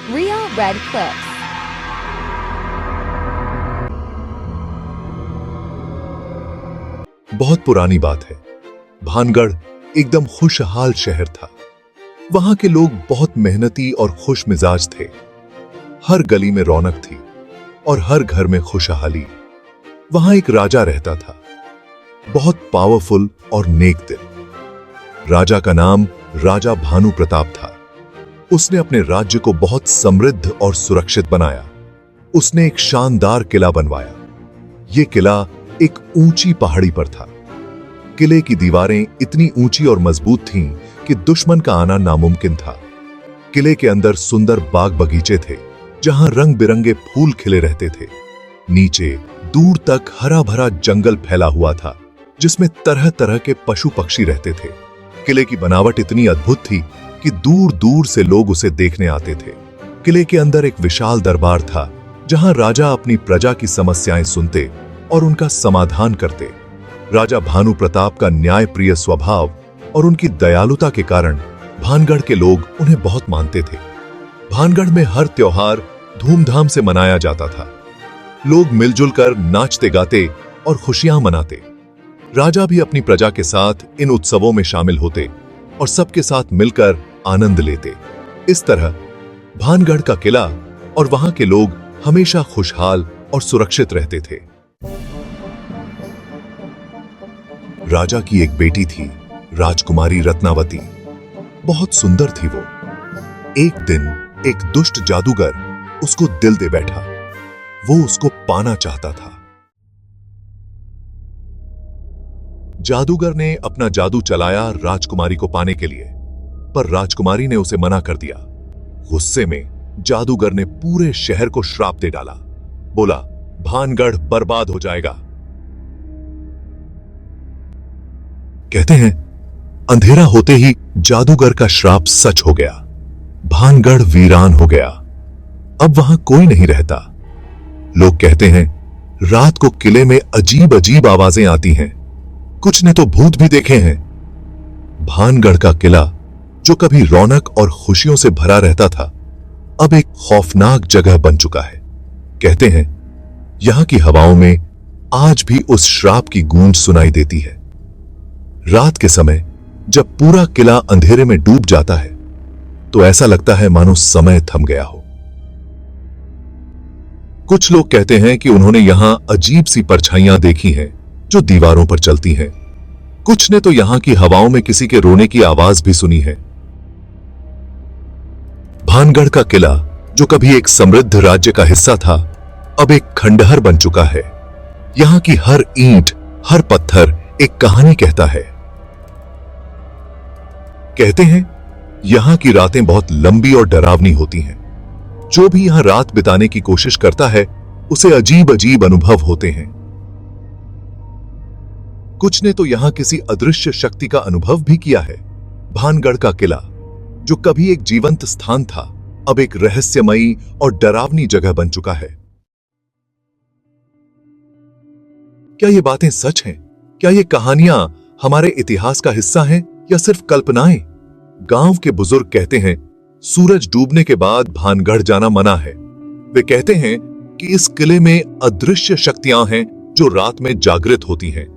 Real Red Clips. बहुत पुरानी बात है। भानगढ़ एकदम खुशहाल शहर था। वहां के लोग बहुत मेहनती और खुश मिजाज थे। हर गली में रौनक थी और हर घर में खुशहाली। वहां एक राजा रहता था, बहुत पावरफुल और नेक दिल। राजा का नाम राजा भानु प्रताप था। उसने अपने राज्य को बहुत समृद्ध और सुरक्षित बनाया। उसने एक शानदार किला बनवाया। यह किला एक ऊंची पहाड़ी पर था। किले की दीवारें इतनी ऊंची और मजबूत थीं कि दुश्मन का आना नामुमकिन था। किले के अंदर सुंदर बाग बगीचे थे, जहां रंग बिरंगे फूल खिले रहते थे। नीचे दूर तक हरा भरा जंगल फैला हुआ था, जिसमें तरह तरह के पशु पक्षी रहते थे। किले की बनावट इतनी अद्भुत थी कि दूर दूर से लोग उसे देखने आते थे। किले के अंदर एक विशाल दरबार था, जहां राजा अपनी प्रजा की समस्याएं सुनते और उनका समाधान करते। राजा भानु प्रताप का न्यायप्रिय स्वभाव और उनकी दयालुता के कारण भानगढ़ के लोग उन्हें बहुत मानते थे। भानगढ़ में हर त्योहार धूमधाम से मनाया जाता था। लोग मिलजुल कर नाचते गाते और खुशियां मनाते। राजा भी अपनी प्रजा के साथ इन उत्सवों में शामिल होते और सबके साथ मिलकर आनंद लेते। इस तरह भानगढ़ का किला और वहां के लोग हमेशा खुशहाल और सुरक्षित रहते थे। राजा की एक बेटी थी, राजकुमारी रत्नावती। बहुत सुंदर थी वो। एक दिन एक दुष्ट जादूगर उसको दिल दे बैठा। वो उसको पाना चाहता था। जादूगर ने अपना जादू चलाया राजकुमारी को पाने के लिए, पर राजकुमारी ने उसे मना कर दिया। गुस्से में जादूगर ने पूरे शहर को श्राप दे डाला। बोला, भानगढ़ बर्बाद हो जाएगा। कहते हैं अंधेरा होते ही जादूगर का श्राप सच हो गया। भानगढ़ वीरान हो गया। अब वहां कोई नहीं रहता। लोग कहते हैं रात को किले में अजीब अजीब आवाजें आती हैं। कुछ ने तो भूत भी देखे हैं। भानगढ़ का किला, जो कभी रौनक और खुशियों से भरा रहता था, अब एक खौफनाक जगह बन चुका है। कहते हैं यहां की हवाओं में आज भी उस श्राप की गूंज सुनाई देती है। रात के समय जब पूरा किला अंधेरे में डूब जाता है, तो ऐसा लगता है मानो समय थम गया हो। कुछ लोग कहते हैं कि उन्होंने यहां अजीब सी परछाइयां देखी हैं, जो दीवारों पर चलती हैं। कुछ ने तो यहां की हवाओं में किसी के रोने की आवाज भी सुनी है। भानगढ़ का किला, जो कभी एक समृद्ध राज्य का हिस्सा था, अब एक खंडहर बन चुका है। यहां की हर ईंट, हर पत्थर एक कहानी कहता है। कहते हैं यहां की रातें बहुत लंबी और डरावनी होती हैं। जो भी यहां रात बिताने की कोशिश करता है, उसे अजीब अजीब अनुभव होते हैं। कुछ ने तो यहां किसी अदृश्य शक्ति का अनुभव भी किया है। भानगढ़ का किला, जो कभी एक जीवंत स्थान था, अब एक रहस्यमयी और डरावनी जगह बन चुका है। क्या ये बातें सच हैं? क्या ये कहानियां हमारे इतिहास का हिस्सा हैं या सिर्फ कल्पनाएं? गांव के बुजुर्ग कहते हैं सूरज डूबने के बाद भानगढ़ जाना मना है। वे कहते हैं कि इस किले में अदृश्य शक्तियां हैं जो रात में जागृत होती हैं।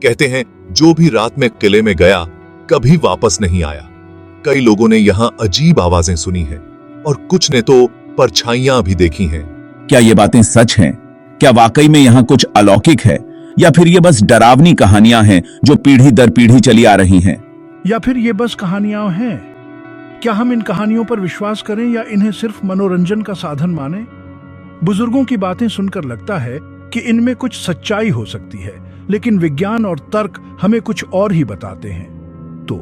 कहते हैं जो भी रात में किले में गया कभी वापस नहीं आया। कई लोगों ने यहां अजीब आवाजें सुनी हैं और कुछ ने तो परछाइयां भी देखी हैं। क्या ये बातें सच हैं? क्या वाकई में यहाँ कुछ अलौकिक है, या फिर ये बस डरावनी कहानियां हैं जो पीढ़ी दर पीढ़ी चली आ रही हैं? या फिर ये बस कहानियां हैं? क्या हम इन कहानियों पर विश्वास करें या इन्हें सिर्फ मनोरंजन का साधन मानें? बुजुर्गों की बातें सुनकर लगता है कि इनमें कुछ सच्चाई हो सकती है, लेकिन विज्ञान और तर्क हमें कुछ और ही बताते हैं। तो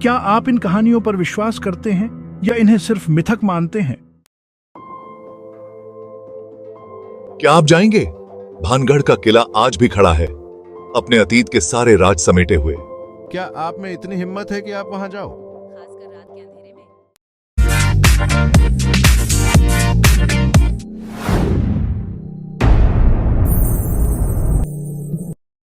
क्या आप इन कहानियों पर विश्वास करते हैं या इन्हें सिर्फ मिथक मानते हैं? क्या आप जाएंगे? भानगढ़ का किला आज भी खड़ा है, अपने अतीत के सारे राज समेटे हुए। क्या आप में इतनी हिम्मत है कि आप वहां जाओ? खासकर रात के अंधेरे में।